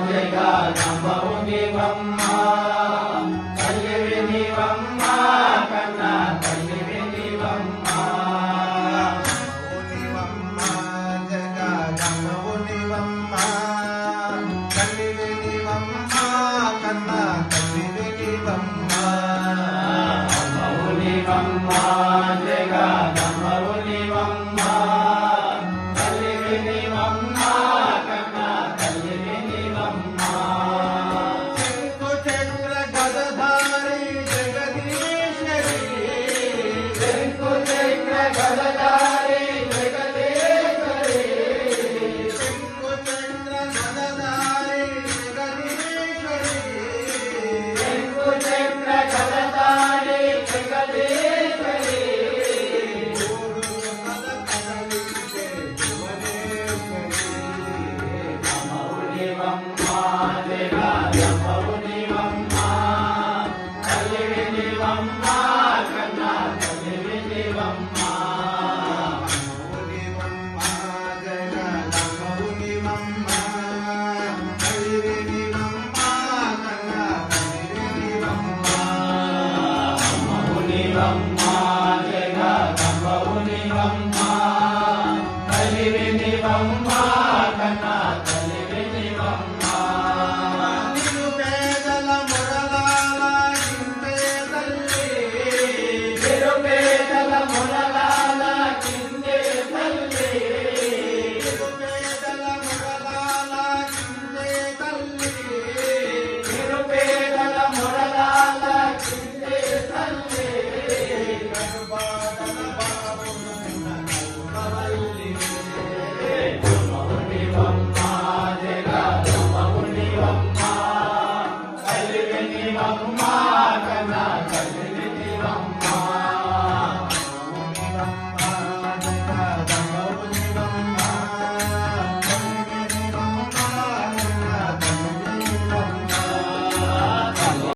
జగదంబవు నీవమ్మ తల్లివి నీవమ్మ కన్నా తల్లివి నీవమ్మ జగదంబవు నీవమ్మ తల్లివి నీవమ్మ కన్నా తల్లివి నీవమ్మ అంబవు నీవమ్మ జగదంబవు నీవమ్మ తల్లివి నీవమ్మ కన్నా తల్లివి నీవమ్మ శంకు చక్ర గదధారి జగదీశ్వరి శంకు చక్ర గదధారి జగదీశ్వరి శంకు చక్ర గదధారి జగదీశ్వరి శంకు చక్ర గదధారి జగదీశ్వరి అంబవు నీవమ్మ జగదంబవు నీవమ్మ తల్లివి నీవమ్మ కన్నా తల్లివి నీవమ్మ అంబవు నీవమ్మ జగదంబవు నీవమ్మ తల్లివి నీవమ్మ కన్నా తల్లివి నీవమ్మ నిరుపేదల మురళాల ఇంపే తల్లి నిరుపేదల మురళాల కిందే తల్లి నిరుపేదల మురళాల ఇంపే తల్లి నిరుపేదల మురళాల కిందే తల్లి కరుబాదల బాబున్న కరుణవల్లి అంబవు నీవమ్మ జగదంబవు నీవమ్మ తల్లివి నీవమ్మ కన్నా తల్లివి నీవమ్మ